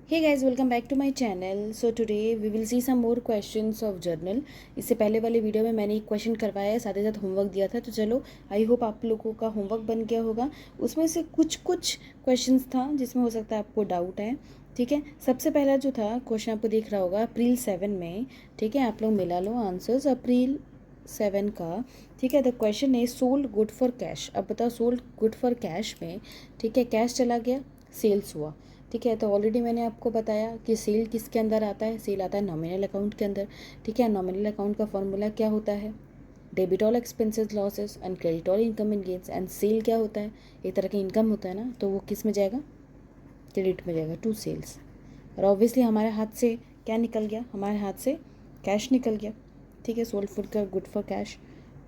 Hey guys, welcome back to my channel. So today we will see some more questions of journal. इससे पहले वाले video में मैंने एक क्वेश्चन करवाया है, साथ ही साथ होमवर्क दिया था. तो चलो आई होप आप लोगों का होमवर्क बन गया होगा. उसमें से कुछ क्वेश्चंस था जिसमें हो सकता है आपको डाउट है. ठीक है, सबसे पहला जो था क्वेश्चन आपको दिख रहा होगा अप्रैल 7 में. ठीक है, आप लोग मिला लो आंसर्स अप्रैल 7 का. ठीक है, द क्वेश्चन है सोल्ड गुड फॉर कैश. अब बताओ सोल्ड गुड फॉर कैश में, ठीक है, कैश चला गया, सेल्स हुआ. ठीक है, तो ऑलरेडी मैंने आपको बताया कि सेल किसके अंदर आता है. सेल आता है नॉमिनल अकाउंट के अंदर. ठीक है, नॉमिनल अकाउंट का फॉर्मूला क्या होता है? Debit all expenses losses and credit all income and gains. And sale क्या होता है? एक तरह का इनकम होता है ना, तो वो किस में जाएगा? क्रेडिट में जाएगा, टू सेल्स. और ऑब्वियसली हमारे हाथ से क्या निकल गया? हमारे हाथ से कैश निकल गया. ठीक है, सोल्ड फूड का गुड फॉर कैश.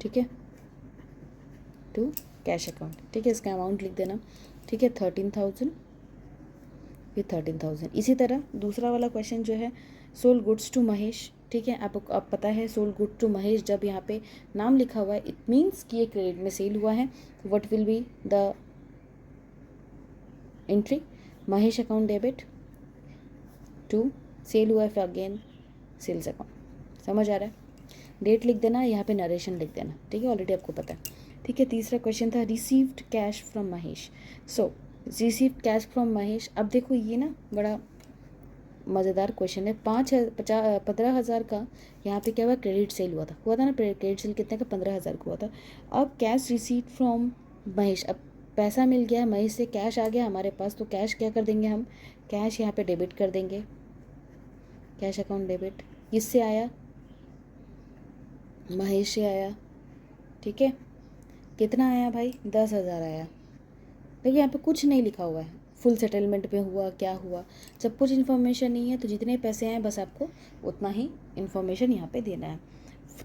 ठीक है, टू कैश अकाउंट. ठीक है, इसका अमाउंट लिख देना. ठीक है, 13,000 विथ 13,000. इसी तरह दूसरा वाला क्वेश्चन जो है सोल्ड गुड्स टू महेश. ठीक है, आपको पता है सोल्ड गुड टू महेश जब यहाँ पे नाम लिखा हुआ है इट मीन्स कि ये क्रेडिट में सेल हुआ है. What will be the entry? Mahesh account debit to sale हुआ है फिर अगेन सेल्स अकाउंट. समझ आ रहा है? डेट लिख देना, यहाँ पे नरेशन लिख देना. ठीक है, ऑलरेडी आपको पता है. ठीक है, तीसरा क्वेश्चन था received cash from Mahesh. So received cash from Mahesh. अब देखो ये ना बड़ा मज़ेदार क्वेश्चन है. 15,000 का यहाँ पे क्या हुआ? क्रेडिट सेल हुआ था ना. क्रेडिट सेल कितने का? 15,000 का हुआ था. अब कैश रिसीव्ड फ्रॉम महेश. अब पैसा मिल गया महेश से, कैश आ गया हमारे पास. तो कैश क्या कर देंगे हम? कैश यहाँ पे डेबिट कर देंगे. Cash account debit. किससे आया? महेश से आया. ठीक है, कितना आया भाई? 10,000 आया. देखो यहाँ पे कुछ नहीं लिखा हुआ है फुल सेटलमेंट में हुआ क्या हुआ. जब कुछ इन्फॉर्मेशन नहीं है तो जितने पैसे आए बस आपको उतना ही इन्फॉर्मेशन यहाँ पे देना है.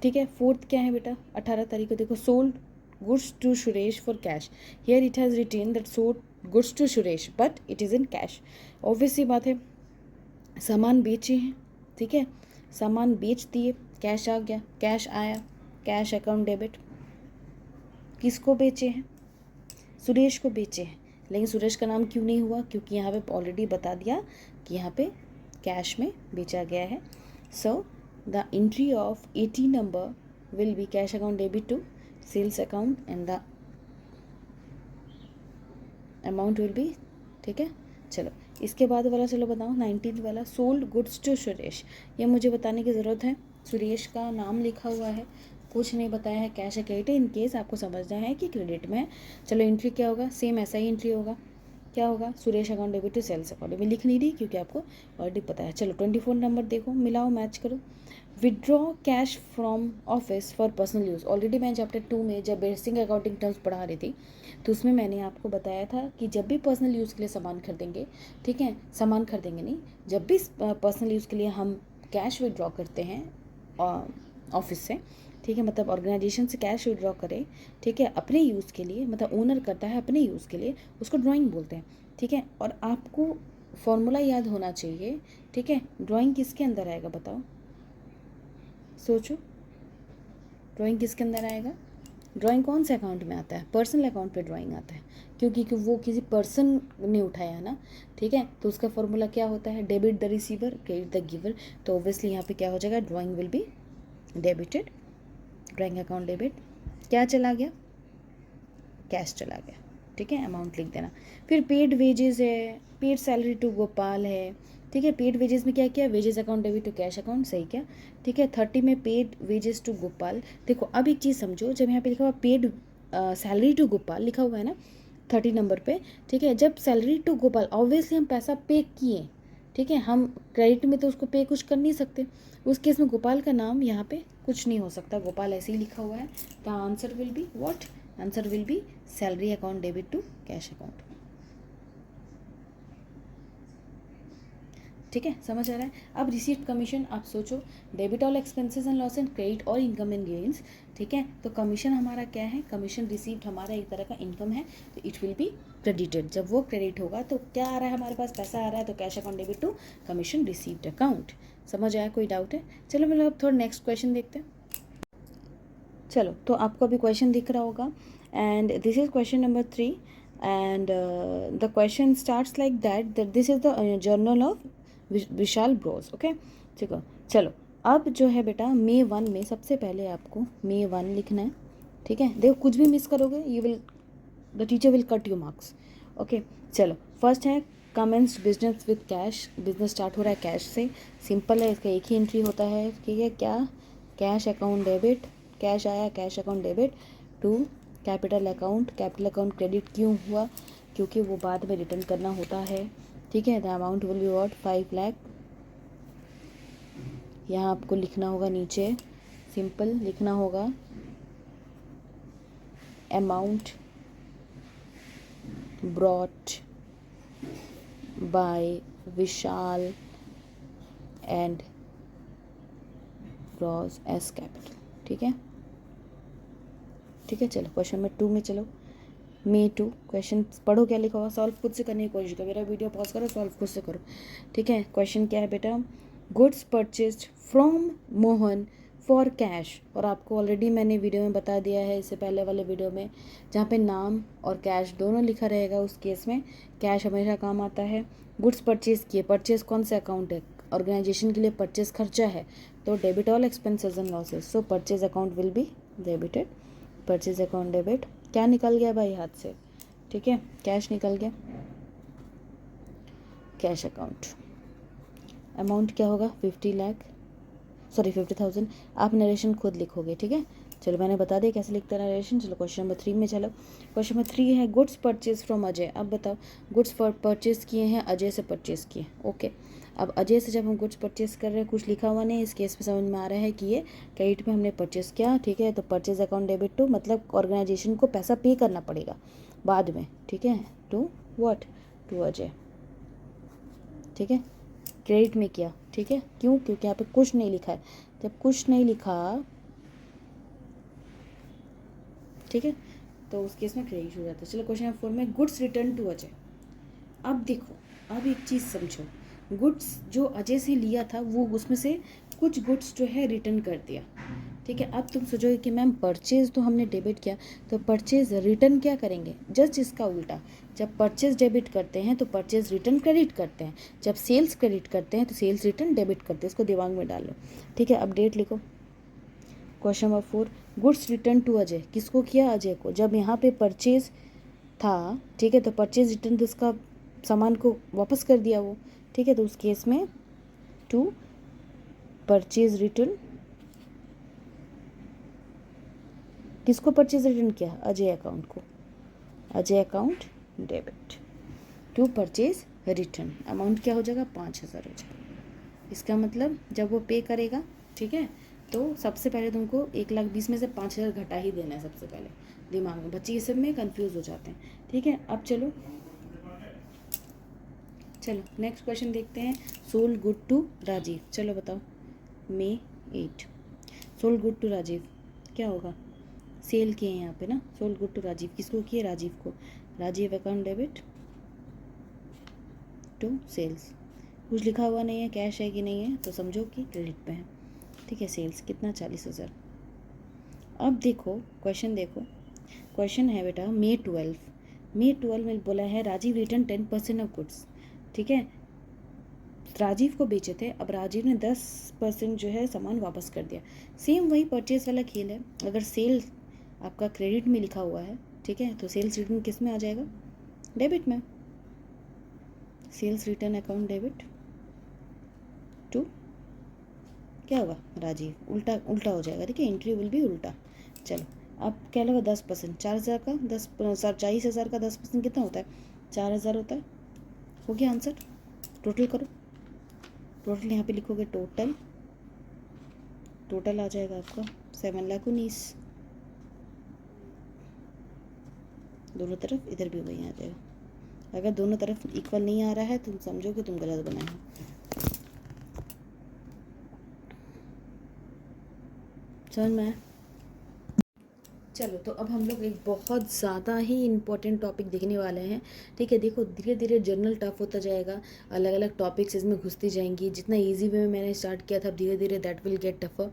ठीक है, फोर्थ क्या है बेटा? 18 तारीख को देखो sold goods to Suresh for cash. Here it has written that sold goods to Suresh but it is in cash. Obviously बात है, सामान बेचे हैं. ठीक है, सामान बेच दिए, कैश आ गया, कैश आया, कैश अकाउंट डेबिट. किसको बेचे हैं? सुरेश को बेचे हैं. लेकिन सुरेश का नाम क्यों नहीं हुआ? क्योंकि यहाँ पे ऑलरेडी बता दिया कि यहाँ पे कैश में बेचा गया है. So the entry of 80 number will be cash account debit to sales account and the amount will be. ठीक है, चलो इसके बाद वाला चलो बताओ 19 वाला सोल्ड गुड्स टू सुरेश. ये मुझे बताने की ज़रूरत है. सुरेश का नाम लिखा हुआ है, कुछ नहीं बताया है कैश है क्रेडिट है. इन केस आपको समझना है कि क्रेडिट में है. चलो एंट्री क्या होगा? सेम ऐसा ही एंट्री होगा. क्या होगा? Suresh account debit to sales account. में लिख नहीं रही क्योंकि आपको ऑलरेडी पता है. चलो 24 नंबर देखो, मिलाओ मैच करो. Withdraw cash from office for personal use. Already मैं चैप्टर 2 में जब बेसिक अकाउंटिंग टर्म्स पढ़ा रही थी तो उसमें मैंने आपको बताया था कि जब भी पर्सनल यूज़ के लिए सामान खरीदेंगे, ठीक है, सामान खरीदेंगे नहीं, जब भी पर्सनल यूज़ के लिए हम कैश विड्रॉ करते हैं ऑफिस से, ठीक है, मतलब ऑर्गेनाइजेशन से कैश विड्रॉ करें, ठीक है, अपने यूज़ के लिए, मतलब ओनर करता है अपने यूज़ के लिए, उसको ड्राइंग बोलते हैं. ठीक है, और आपको फॉर्मूला याद होना चाहिए. ठीक है, ड्राइंग किसके अंदर आएगा बताओ? सोचो, ड्राइंग किसके अंदर आएगा? ड्राइंग कौन से अकाउंट में आता है? पर्सनल अकाउंट पे ड्राइंग आता है, क्योंकि वो किसी पर्सन ने उठाया है ना. ठीक है, तो उसका फॉर्मूला क्या होता है? Debit the receiver, credit the giver. तो ऑब्वियसली यहाँ पे क्या हो जाएगा? Drawing will be debited. Drawing account debit. क्या चला गया? कैश चला गया. ठीक है, अमाउंट लिख देना. फिर पेड वेजेस है, पेड सैलरी टू गोपाल है. ठीक है, पेड वेजेस में क्या किया? Wages account debit to cash account. सही क्या? ठीक है, 30 में पेड वेजेस टू गोपाल. देखो अब एक चीज़ समझो, जब यहाँ पे लिखा हुआ पेड सैलरी टू गोपाल लिखा हुआ है ना 30 नंबर पे. ठीक है, जब सैलरी टू गोपाल ऑब्वियसली हम पैसा पे किए. ठीक है, हम क्रेडिट में तो उसको पे कुछ कर नहीं सकते. उस केस में गोपाल का नाम यहाँ पे कुछ नहीं हो सकता, गोपाल ऐसे ही लिखा हुआ है. The answer will be what? Answer will be salary account debit to cash account. ठीक है, समझ आ रहा है? अब रिसीव्ड कमीशन आप सोचो, debit all expenses and loss and credit और इनकम एंड गेन्स. ठीक है, तो कमीशन हमारा क्या है? कमीशन रिसीव्ड हमारा एक तरह का इनकम है, तो इट विल बी क्रेडिटेड. जब वो क्रेडिट होगा तो क्या आ रहा है हमारे पास? पैसा आ रहा है, तो cash account debit to commission received account. समझ आया? कोई डाउट है? चलो मतलब अब थोड़ा नेक्स्ट क्वेश्चन देखते हैं. चलो, तो आपको अभी क्वेश्चन दिख रहा होगा and this is question number 3 and the question starts like that this is the journal of Vishal Bros. Okay ठीक है, चलो अब जो है बेटा मे 1 में सबसे पहले आपको मे 1 लिखना है। ठीक है, देखो कुछ भी मिस करोगे the teacher will cut you marks. Okay चलो, फर्स्ट है commences business with cash. Business start हो रहा है कैश से, सिंपल है, इसका एक ही एंट्री होता है। ठीक है, क्या कैश अकाउंट डेबिट, कैश आया cash account debit to capital account credit. क्यों हुआ? क्योंकि वो बाद में रिटर्न करना होता है। ठीक है, the amount will be what 5 lakh. यहाँ आपको लिखना होगा नीचे, सिंपल लिखना होगा amount brought by Vishal and Bros S capital. ठीक है ठीक है, चलो क्वेश्चन नंबर 2 में चलो। मे 2 क्वेश्चन पढ़ो क्या लिखा हुआ, सॉल्व खुद से करने की कोशिश करो, मेरा वीडियो पॉज करो, सॉल्व खुद से करो। ठीक है, क्वेश्चन क्या है बेटा, goods purchased from Mohan for cash. और आपको ऑलरेडी मैंने वीडियो में बता दिया है, इससे पहले वाले वीडियो में, जहाँ पे नाम और कैश दोनों लिखा रहेगा उस केस में कैश हमेशा काम आता है। गुड्स परचेज किए, परचेज कौन सा अकाउंट है, ऑर्गेनाइजेशन के लिए परचेज खर्चा है, तो debit all expenses and losses, so purchase account will be debited. Purchase account debit, क्या निकल गया भाई हाथ से? ठीक है, कैश निकल गया, कैश अकाउंट। अमाउंट क्या होगा 50,000। आप नरेशन खुद लिखोगे। ठीक है, चलो मैंने बता दिया कैसे लिखते हैं नरेशन। चलो क्वेश्चन नंबर 3 में चलो। क्वेश्चन नंबर 3 है गुड्स परचेज फ्रॉम अजय। अब बताओ, गुड्स परचेज किए हैं अजय से, परचेज किए। ओके, अब अजय से जब हम गुड्स परचेज कर रहे हैं, कुछ लिखा हुआ नहीं, इस केस में समझ में आ रहा है कि ये क्रेडिट में हमने परचेज किया। ठीक है, तो परचेज अकाउंट डेबिट टू, मतलब ऑर्गेनाइजेशन को पैसा पे करना पड़ेगा बाद में। ठीक है, टू व्हाट, टू अजय। ठीक है, क्रेडिट में किया। ठीक है, क्यों? क्योंकि यहाँ पे कुछ नहीं लिखा है, जब कुछ नहीं लिखा, ठीक है, तो उस केस में क्रेडिट हो जाता है। चलो क्वेश्चन नंबर 4 में गुड्स रिटर्न टू अजय। अब देखो, अब एक चीज़ समझो, गुड्स जो अजय से लिया था वो उसमें से कुछ गुड्स जो है रिटर्न कर दिया। ठीक है, अब तुम सोचोगे कि मैम परचेज तो हमने डेबिट किया, तो परचेज रिटर्न क्या करेंगे? जस्ट इसका उल्टा, जब परचेज डेबिट करते हैं तो परचेज रिटर्न क्रेडिट करते हैं, जब सेल्स क्रेडिट करते हैं तो सेल्स रिटर्न डेबिट करते हैं। इसको दिमाग में डाल लो। ठीक है, अपडेट लिखो। Question number 4, goods return to Ajay, किसको किया? अजय को। जब यहाँ पे परचेज था, ठीक है, तो परचेज रिटर्न तो उसका सामान को वापस कर दिया वो। ठीक है, तो उस केस में टू परचेज रिटर्न, किसको परचेज रिटर्न किया? अजय अकाउंट को। Ajay account debit to purchase return. Amount क्या हो जाएगा? 5,000 हो जाएगा। इसका मतलब जब वो पे करेगा, ठीक है, तो सबसे पहले तुमको 1,20,000 में से 5,000 घटा ही देना है सबसे पहले। दिमाग में बच्चे ये सब में कंफ्यूज हो जाते हैं। ठीक है, अब चलो नेक्स्ट क्वेश्चन देखते हैं। Sold good to Rajeev. चलो बताओ, May 8 sold good to Rajeev क्या होगा? सेल किए हैं यहाँ पे ना, सोल्ड गुड टू राजीव, किसको किए? राजीव को। Rajeev account debit to sales. कुछ लिखा हुआ नहीं है, कैश है कि नहीं है, तो समझो कि क्रेडिट पे है। ठीक है, सेल्स कितना? 40,000। अब देखो क्वेश्चन, देखो क्वेश्चन है बेटा मे 12 में बोला है राजीव रिटर्न 10% ऑफ गुड्स। ठीक है, राजीव को बेचे थे, अब राजीव ने 10% जो है सामान वापस कर दिया। सेम वही परचेज वाला खेल है। अगर सेल आपका क्रेडिट में लिखा हुआ है, ठीक है, तो सेल्स रिटर्न किस में आ जाएगा? डेबिट में। Sales return account debit to क्या होगा? राजीव। उल्टा उल्टा हो जाएगा। ठीक है, एंट्री विल बी उल्टा। चलो अब क्या लगा? 10%, 4,000 का 40,000 का 10% कितना होता है? 4,000 होता है। हो गया आंसर। टोटल करो, टोटल यहाँ पे लिखोगे, टोटल आ जाएगा आपका 7,19,000। दोनों तरफ इधर भी वही आ जाएगा। अगर दोनों तरफ इक्वल नहीं आ रहा है तो समझो कि तुम गलत बनाए हो। समझ में आया? चलो, तो अब हम लोग एक बहुत ज़्यादा ही इम्पोर्टेंट टॉपिक देखने वाले हैं। ठीक है, देखो धीरे धीरे जर्नल टफ होता जाएगा, अलग अलग टॉपिक्स इसमें घुसती जाएंगी। जितना इजी वे में मैंने स्टार्ट किया था, धीरे धीरे दैट विल गेट टफर।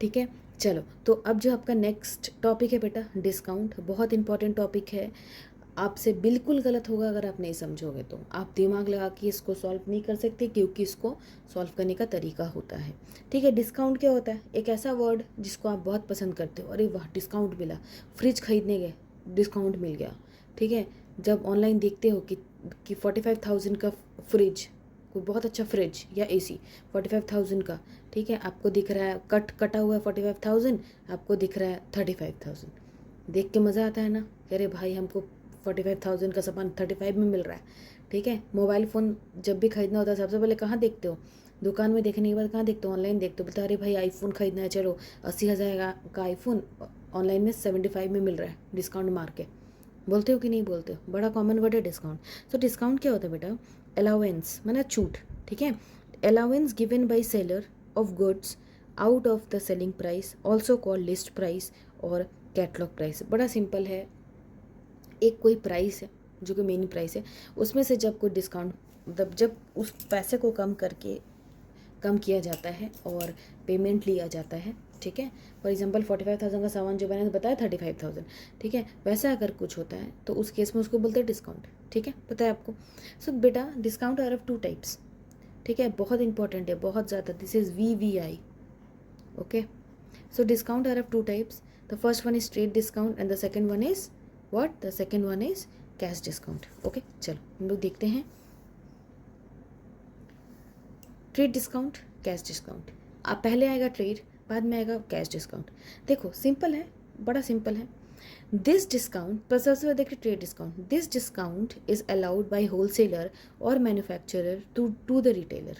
ठीक है, चलो, तो अब जो आपका नेक्स्ट टॉपिक है बेटा, डिस्काउंट। बहुत इंपॉर्टेंट टॉपिक है। आपसे बिल्कुल गलत होगा अगर आप नहीं समझोगे तो। आप दिमाग लगा के इसको सॉल्व नहीं कर सकते, क्योंकि इसको सॉल्व करने का तरीका होता है। ठीक है, डिस्काउंट क्या होता है? एक ऐसा वर्ड जिसको आप बहुत पसंद करते हो, अरे वाह डिस्काउंट मिला, फ्रिज खरीदने गए डिस्काउंट मिल गया। ठीक है, जब ऑनलाइन देखते हो कि 45,000 का फ्रिज, कोई बहुत अच्छा फ्रिज या एसी 45,000 का, ठीक है, आपको दिख रहा है कटा हुआ है 45,000, आपको दिख रहा है 35,000, देख के मज़ा आता है ना कि अरे भाई हमको 45,000 का सामान 35 में मिल रहा है। ठीक है, मोबाइल फ़ोन जब भी खरीदना होता है सबसे पहले कहाँ देखते हो? दुकान में देखने के बाद कहाँ देखते हो? ऑनलाइन देखते हो। बोलते अरे भाई आईफोन खरीदना है, चलो 80,000 का आईफोन ऑनलाइन में 75 में मिल रहा है डिस्काउंट मार के। बोलते हो कि नहीं बोलते हो? बड़ा कॉमन वर्ड है डिस्काउंट। सो डिस्काउंट क्या होता है बेटा? अलाउंस माना छूट। ठीक है, allowance given by seller of goods out of the selling price, also called list price और कैटलॉग प्राइस। बड़ा सिंपल है, एक कोई प्राइस है जो कि मेन प्राइस है, उसमें से जब कोई डिस्काउंट, मतलब जब उस पैसे को कम किया जाता है और पेमेंट लिया जाता है। ठीक है, फॉर एग्जांपल 45,000 का सामान जो मैंने बताया 35,000, ठीक है, वैसा अगर कुछ होता है तो उस केस में उसको बोलते हैं डिस्काउंट। ठीक है, पता है आपको? सो बेटा डिस्काउंट आर ऑफ 2 टाइप्स। ठीक है, बहुत इंपॉर्टेंट है, बहुत ज़्यादा। This is VVI। Okay, so discount are of 2 types. The first one is trade discount and the second one is what? The second one is cash discount. Okay, चलो हम लोग देखते हैं ट्रेड डिस्काउंट, कैश डिस्काउंट। अब पहले आएगा trade, बाद में आएगा कैश डिस्काउंट। देखो सिंपल है, बड़ा सिंपल है। दिस डिस्काउंट, पर सबसे पहले देखिए trade discount. This discount is allowed by wholesaler और मैन्युफैक्चरर टू द रिटेलर।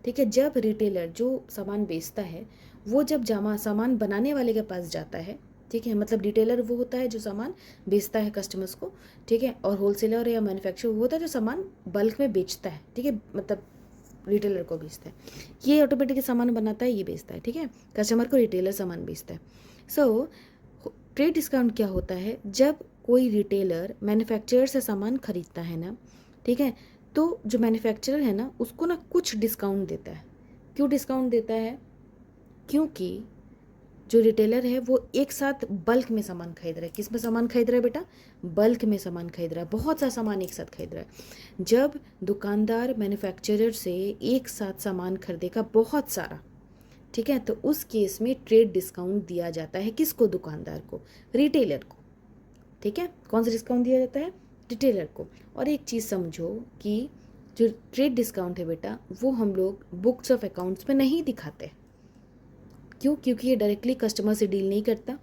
ठीक है, जब रिटेलर जो सामान बेचता है वो जब सामान बनाने वाले के पास जाता है, ठीक है, मतलब रिटेलर वो होता है जो सामान बेचता है कस्टमर्स को, ठीक है, और होलसेलर या मैन्युफैक्चरर वो होता है जो सामान बल्क में बेचता है। ठीक है, मतलब रिटेलर को बेचता है, ये ऑटोमेटिकली सामान बनाता है, ये बेचता है। ठीक है, कस्टमर को रिटेलर सामान बेचता है। सो ट्रेड डिस्काउंट क्या होता है? जब कोई रिटेलर मैन्युफैक्चरर से सामान खरीदता है ना, ठीक है, तो जो मैन्युफैक्चरर है ना उसको ना कुछ डिस्काउंट देता है। क्यों डिस्काउंट देता है? क्योंकि जो रिटेलर है वो एक साथ बल्क में सामान खरीद रहा है। किस में सामान खरीद रहा है बेटा? बल्क में सामान खरीद रहा है, बहुत सा सामान एक साथ खरीद रहा है। जब दुकानदार मैन्युफैक्चरर से एक साथ सामान खरीदेगा बहुत सारा, ठीक है, तो उस केस में ट्रेड डिस्काउंट दिया जाता है। किसको? दुकानदार को, रिटेलर को। ठीक है, कौन सा डिस्काउंट दिया जाता है? रिटेलर को। और एक चीज़ समझो कि जो ट्रेड डिस्काउंट है बेटा वो हम लोग बुक्स ऑफ अकाउंट्स में नहीं दिखाते। क्यों? क्योंकि ये डायरेक्टली कस्टमर से डील नहीं करता,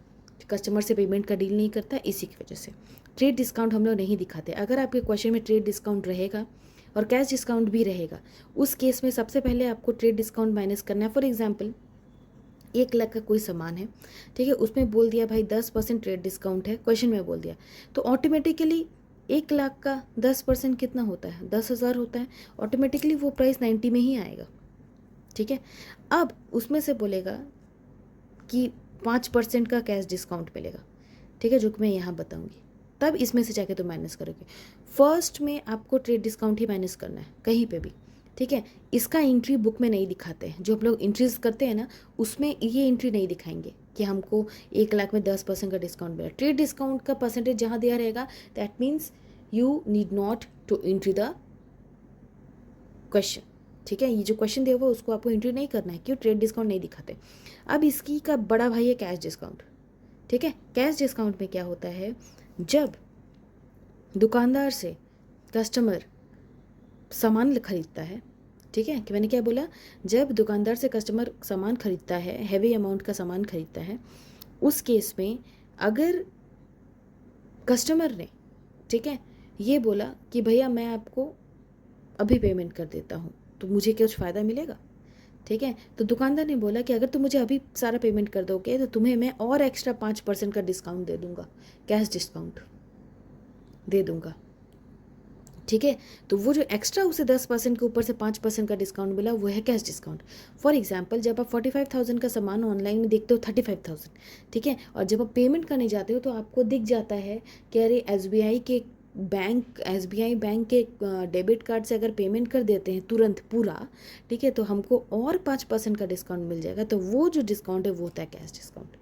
कस्टमर से पेमेंट का डील नहीं करता, इसी की वजह से ट्रेड डिस्काउंट हम लोग नहीं दिखाते। अगर आपके क्वेश्चन में ट्रेड डिस्काउंट रहेगा और कैश डिस्काउंट भी रहेगा, उस केस में सबसे पहले आपको ट्रेड डिस्काउंट माइनस करना है। फॉर एग्जाम्पल 1 लाख का कोई सामान है, ठीक है, उसमें बोल दिया भाई 10% ट्रेड डिस्काउंट है, क्वेश्चन में बोल दिया, तो ऑटोमेटिकली 1 लाख का 10% कितना होता है? 10,000 होता है। ऑटोमेटिकली वो प्राइस 90 में ही आएगा। ठीक है, अब उसमें से बोलेगा कि 5% का कैश डिस्काउंट मिलेगा। ठीक है, जो कि मैं यहाँ बताऊँगी, तब इसमें से जाके तो माइनस करोगे। फर्स्ट में आपको ट्रेड डिस्काउंट ही माइनस करना है कहीं पे भी। ठीक है, इसका एंट्री बुक में नहीं दिखाते हैं। जो हम लोग एंट्रीज करते हैं ना उसमें ये एंट्री नहीं दिखाएंगे कि हमको 1 लाख में 10% का डिस्काउंट मिला। ट्रेड डिस्काउंट का परसेंटेज जहाँ दिया रहेगा that means you need not to entry the question. ठीक है, ये जो क्वेश्चन दिया हुआ उसको आपको एंट्री नहीं करना है। क्यों? ट्रेड डिस्काउंट नहीं दिखाते। अब इसकी का बड़ा भाई है कैश डिस्काउंट। ठीक है, कैश डिस्काउंट में क्या होता है? जब दुकानदार से कस्टमर सामान खरीदता है, ठीक है, कि मैंने क्या बोला? जब दुकानदार से कस्टमर सामान खरीदता है, हैवी अमाउंट का सामान खरीदता है, उस केस में अगर कस्टमर ने, ठीक है, ये बोला कि भैया मैं आपको अभी पेमेंट कर देता हूँ, तो मुझे कुछ फ़ायदा मिलेगा। ठीक है, तो दुकानदार ने बोला कि अगर तुम मुझे अभी सारा पेमेंट कर दोगे तो तुम्हें मैं और एक्स्ट्रा 5% का डिस्काउंट दे दूंगा, कैश डिस्काउंट दे दूंगा। ठीक है, तो वो जो एक्स्ट्रा उसे 10% के ऊपर से 5% का डिस्काउंट मिला वो है कैश डिस्काउंट। फॉर एग्जाम्पल जब आप 45,000 का सामान ऑनलाइन में देखते हो 35,000, ठीक है, और जब आप पेमेंट करने जाते हो तो आपको दिख जाता है कि अरे SBI बैंक के डेबिट कार्ड से अगर पेमेंट कर देते हैं तुरंत पूरा, ठीक है, तो हमको और 5% का डिस्काउंट मिल जाएगा। तो वो जो डिस्काउंट है वो होता है कैश डिस्काउंट।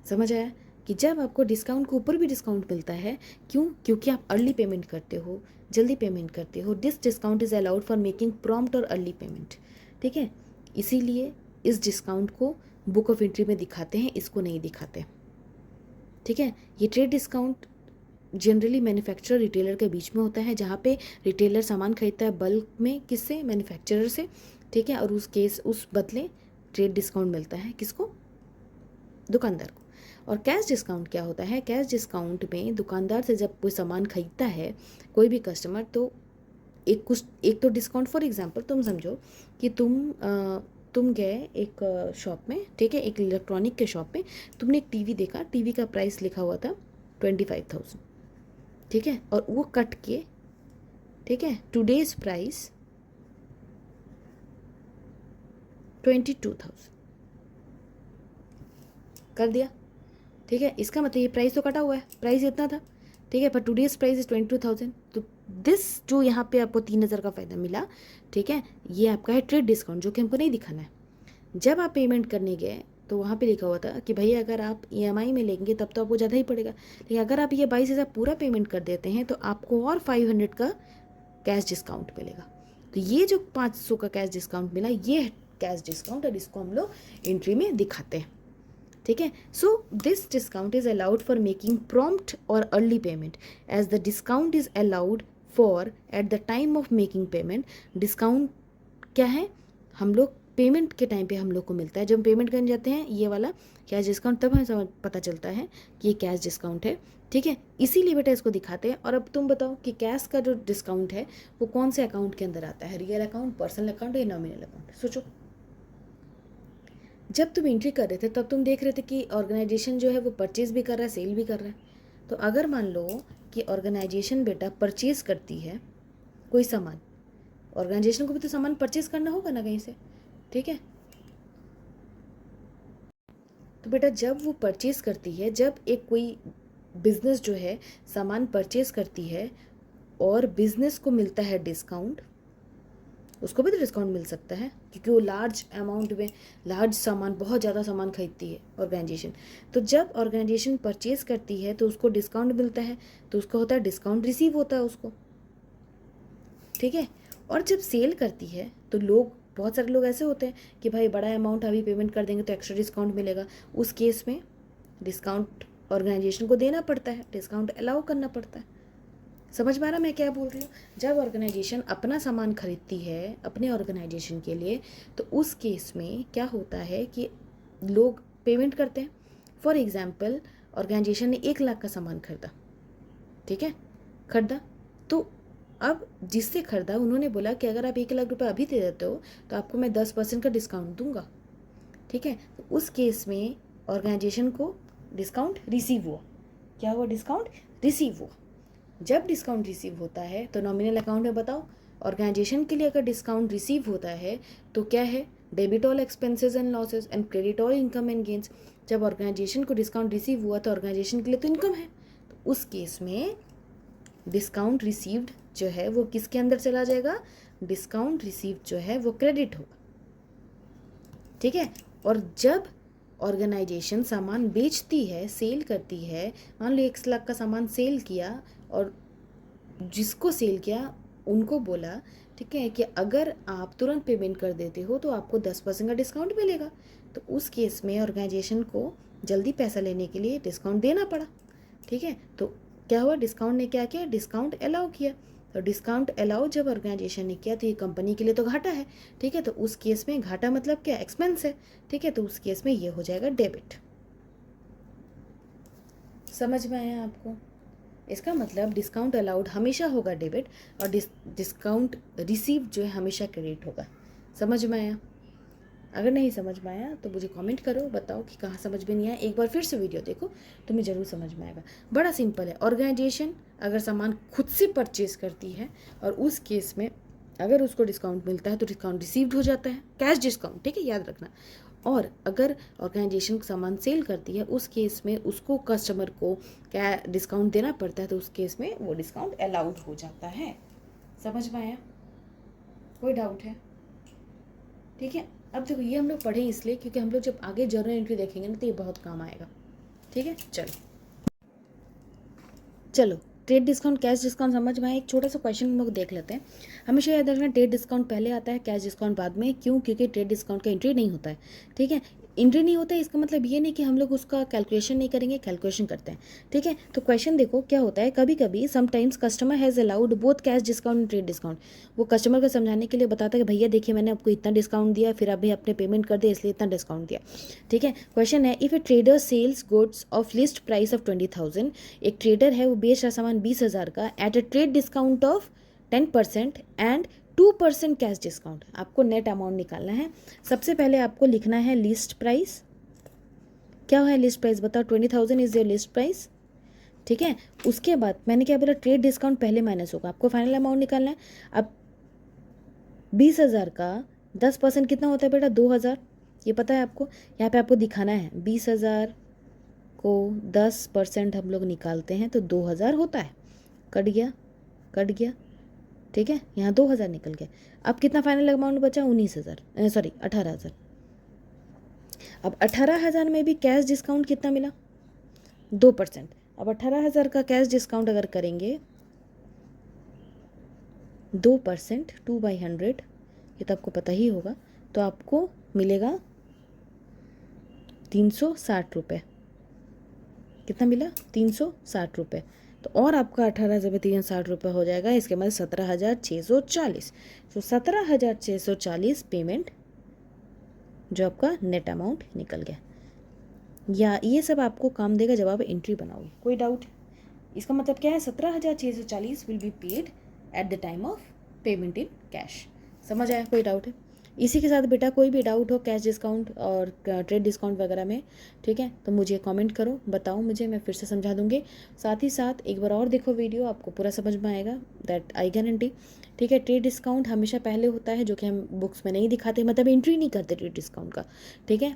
समझ आया? कि जब आपको डिस्काउंट के ऊपर भी डिस्काउंट मिलता है, क्यों? क्योंकि आप अर्ली पेमेंट करते हो, जल्दी पेमेंट करते हो। This discount is allowed for making prompt और अर्ली पेमेंट, ठीक है। इसीलिए इस डिस्काउंट को बुक ऑफ एंट्री में दिखाते हैं, इसको नहीं दिखाते, ठीक है। ये trade discount generally manufacturer retailer के बीच में होता है, जहाँ पे रिटेलर सामान खरीदता है बल्क में, किससे? मैन्युफैक्चरर से, ठीक है। और उस बदले ट्रेड डिस्काउंट मिलता है किसको? दुकानदार को। और कैश डिस्काउंट क्या होता है? कैश डिस्काउंट में दुकानदार से जब कोई सामान खरीदता है कोई भी कस्टमर, तो एक तो डिस्काउंट, फॉर एग्जांपल तुम समझो कि तुम गए एक शॉप में, ठीक है, एक इलेक्ट्रॉनिक के शॉप में, तुमने एक टीवी देखा, टीवी का प्राइस लिखा हुआ था 25,000, ठीक है, और वो कट के, ठीक है, टुडेज प्राइस 22,000 कर दिया, ठीक है। इसका मतलब ये प्राइस तो कटा हुआ है, प्राइस इतना था, ठीक है, पर टुडेज प्राइस इज 22,000। तो दिस जो यहाँ पे आपको 3,000 का फ़ायदा मिला, ठीक है, ये आपका है ट्रेड डिस्काउंट, जो कि हमको नहीं दिखाना है। जब आप पेमेंट करने गए तो वहाँ पे लिखा हुआ था कि भाई अगर आप EMI में लेंगे तब तो आपको ज़्यादा ही पड़ेगा, लेकिन अगर आप ये 22,000 पूरा पेमेंट कर देते हैं तो आपको और 500 का कैश डिस्काउंट मिलेगा। तो ये जो 500 का कैश डिस्काउंट मिला, ये है कैश डिस्काउंट, और इसको हम लोग एंट्री में दिखाते हैं, ठीक है। So this discount is allowed for making prompt और early payment, as the discount is allowed for at the time of making payment. Discount क्या है? हम लोग पेमेंट के टाइम पे हम लोग को मिलता है, जब हम पेमेंट करने जाते हैं ये वाला कैश डिस्काउंट, तब हमें पता चलता है कि ये कैश डिस्काउंट है, ठीक है। इसीलिए बेटा इसको दिखाते हैं। और अब तुम बताओ कि कैश का जो डिस्काउंट है वो कौन से अकाउंट के अंदर आता है? रियल अकाउंट, पर्सनल अकाउंट या नॉमिनल अकाउंट? सोचो। जब तुम एंट्री कर रहे थे तब तुम देख रहे थे कि ऑर्गेनाइजेशन जो है वो परचेज भी कर रहा है, सेल भी कर रहा है। तो अगर मान लो कि ऑर्गेनाइजेशन बेटा परचेज करती है कोई सामान, ऑर्गेनाइजेशन को भी तो सामान परचेज करना होगा ना कहीं से, ठीक है। तो बेटा जब वो परचेज करती है, जब एक कोई बिजनेस जो है सामान परचेज करती है और बिजनेस को मिलता है डिस्काउंट, उसको भी तो डिस्काउंट मिल सकता है, क्योंकि वो लार्ज अमाउंट में लार्ज सामान, बहुत ज़्यादा सामान खरीदती है ऑर्गेनाइजेशन। तो जब ऑर्गेनाइजेशन परचेज करती है तो उसको डिस्काउंट मिलता है, तो उसका होता है डिस्काउंट रिसीव होता है उसको, ठीक है। और जब सेल करती है तो बहुत सारे लोग ऐसे होते हैं कि भाई बड़ा अमाउंट अभी पेमेंट कर देंगे तो एक्स्ट्रा डिस्काउंट मिलेगा। उस केस में डिस्काउंट ऑर्गेनाइजेशन को देना पड़ता है, डिस्काउंट अलाउ करना पड़ता है। समझ में आ रहा मैं क्या बोल रही हूँ? जब ऑर्गेनाइजेशन अपना सामान खरीदती है अपने ऑर्गेनाइजेशन के लिए, तो उस केस में क्या होता है कि लोग पेमेंट करते हैं। फॉर एग्जाम्पल ऑर्गेनाइजेशन ने 1 लाख का सामान खरीदा, ठीक है, खरीदा। तो अब जिससे खरीदा उन्होंने बोला कि अगर आप 1 लाख रुपये अभी दे देते हो तो आपको मैं 10% का डिस्काउंट दूंगा, ठीक है। तो उस केस में ऑर्गेनाइजेशन को डिस्काउंट रिसीव हुआ। क्या हुआ? डिस्काउंट रिसीव हुआ। जब डिस्काउंट रिसीव होता है तो नॉमिनल अकाउंट में बताओ, ऑर्गेनाइजेशन के लिए अगर डिस्काउंट रिसीव होता है तो क्या है? Debit all expenses and losses and credit all income and gains. जब ऑर्गेनाइजेशन को डिस्काउंट रिसीव हुआ तो ऑर्गेनाइजेशन के लिए तो इनकम है, तो उस केस में डिस्काउंट रिसीव्ड जो है वो किसके अंदर चला जाएगा? डिस्काउंट रिसीव्ड जो है वो क्रेडिट होगा, ठीक है। और जब ऑर्गेनाइजेशन सामान बेचती है, सेल करती है, मान लो 1 लाख का सामान सेल किया और जिसको सेल किया उनको बोला, ठीक है, कि अगर आप तुरंत पेमेंट कर देते हो तो आपको 10% का डिस्काउंट मिलेगा। तो उस केस में ऑर्गेनाइजेशन को जल्दी पैसा लेने के लिए डिस्काउंट देना पड़ा, ठीक है। तो क्या हुआ? डिस्काउंट ने क्या किया? डिस्काउंट अलाउ किया। तो डिस्काउंट अलाउ जब ऑर्गेनाइजेशन ने किया तो ये कंपनी के लिए तो घाटा है, ठीक है। तो उस केस में घाटा मतलब क्या? एक्सपेंस है, ठीक है। तो उस केस में ये हो जाएगा डेबिट। समझ में आया आपको? इसका मतलब डिस्काउंट अलाउड हमेशा होगा डेबिट, और डिस्काउंट रिसीव जो है हमेशा क्रेडिट होगा। समझ में आया? अगर नहीं समझ में आया तो मुझे कमेंट करो, बताओ कि कहाँ समझ में नहीं आया। एक बार फिर से वीडियो देखो, तुम्हें ज़रूर समझ में आएगा। बड़ा सिंपल है। ऑर्गेनाइजेशन अगर सामान खुद से परचेज करती है और उस केस में अगर उसको डिस्काउंट मिलता है तो डिस्काउंट रिसीव्ड हो जाता है, कैश डिस्काउंट, ठीक है, याद रखना। और अगर ऑर्गेनाइजेशन सामान सेल करती है उस केस में उसको कस्टमर को क्या डिस्काउंट देना पड़ता है, तो उस केस में वो डिस्काउंट अलाउड हो जाता है। समझ में आया? कोई डाउट है? ठीक है। अब देखो ये हम लोग पढ़े इसलिए क्योंकि हम लोग जब आगे जर्नल एंट्री देखेंगे ना तो ये बहुत काम आएगा। ठीक है। चलो ट्रेड डिस्काउंट कैश डिस्काउंट समझ में आए। एक छोटा सा क्वेश्चन हम लोग देख लेते हैं। हमेशा याद रखना ट्रेड डिस्काउंट पहले आता है, कैश डिस्काउंट बाद में। क्यों? क्योंकि ट्रेड डिस्काउंट का एंट्री नहीं होता है। ठीक है, एंट्री नहीं होता है इसका मतलब ये नहीं कि हम लोग उसका कैलकुलेशन नहीं करेंगे, कैलकुलेशन करते हैं। ठीक है, तो क्वेश्चन देखो क्या होता है। कभी कभी sometimes customer has allowed both cash discount and trade discount. वो कस्टमर को समझाने के लिए बताता है कि भैया देखिए मैंने आपको इतना डिस्काउंट दिया, फिर अभी आपने पेमेंट कर दिया इसलिए इतना डिस्काउंट दिया। ठीक है, क्वेश्चन है if a trader sales goods of list price of 20,000, एक ट्रेडर है वो बेच रहा सामान 20,000 का at a trade discount of 10% and 2% cash discount. आपको नेट अमाउंट निकालना है। सबसे पहले आपको लिखना है लिस्ट प्राइस। क्या है लिस्ट प्राइस बताओ? 20,000 इज योर लिस्ट प्राइस। ठीक है, उसके बाद मैंने क्या बोला, ट्रेड डिस्काउंट पहले माइनस होगा, आपको फाइनल अमाउंट निकालना है। अब 20,000 का 10% कितना होता है बेटा? 2,000। ये पता है आपको? यहाँ पे आपको दिखाना है 20,000 को 10% हम लोग निकालते हैं तो 2,000 होता है। कट गया, कट गया। ठीक है, यहाँ 2,000 निकल गया। अब कितना फाइनल अमाउंट बचा? 19,000, सॉरी 18,000। अब 18,000 में भी कैश डिस्काउंट कितना मिला? 2%। अब 18,000 का कैश डिस्काउंट अगर करेंगे 2%, 2/100, ये तो आपको पता ही होगा, तो आपको मिलेगा 360 रुपये। कितना मिला? 360 रुपये। तो और आपका 18,000 में 360 रुपये हो जाएगा, इसके बाद 17,640। तो 17,640 पेमेंट जो आपका नेट अमाउंट निकल गया। या ये सब आपको काम देगा जब आप एंट्री बनाओगे। कोई डाउट? इसका मतलब क्या है? 17,640 will be paid eight the time of payment in cash. समझ आया? कोई डाउट है? इसी के साथ बेटा कोई भी डाउट हो कैश डिस्काउंट और ट्रेड डिस्काउंट वगैरह में, ठीक है, तो मुझे कमेंट करो, बताओ मुझे, मैं फिर से समझा दूँगी। साथ ही साथ एक बार और देखो वीडियो, आपको पूरा समझ में आएगा, दैट आई गारंटी। ठीक है, ट्रेड डिस्काउंट हमेशा पहले होता है, जो कि हम बुक्स में नहीं दिखाते, मतलब एंट्री नहीं करते ट्रेड डिस्काउंट का। ठीक है,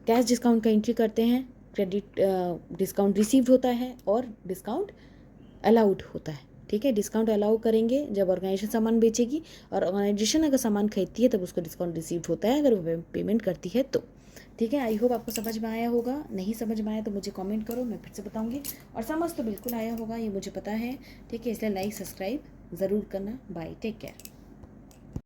कैश डिस्काउंट का एंट्री करते हैं, क्रेडिट डिस्काउंट रिसीव्ड होता है और डिस्काउंट अलाउड होता है। ठीक है, डिस्काउंट अलाउ करेंगे जब ऑर्गेनाइजेशन सामान बेचेगी, और ऑर्गेनाइजेशन अगर सामान खरीदती है तब उसको डिस्काउंट रिसीव होता है अगर वो पेमेंट करती है तो। ठीक है, आई होप आपको समझ में आया होगा। नहीं समझ में आया तो मुझे कमेंट करो, मैं फिर से बताऊंगी। और समझ तो बिल्कुल आया होगा, ये मुझे पता है। ठीक है, इसलिए लाइक सब्सक्राइब ज़रूर करना। Bye, take care.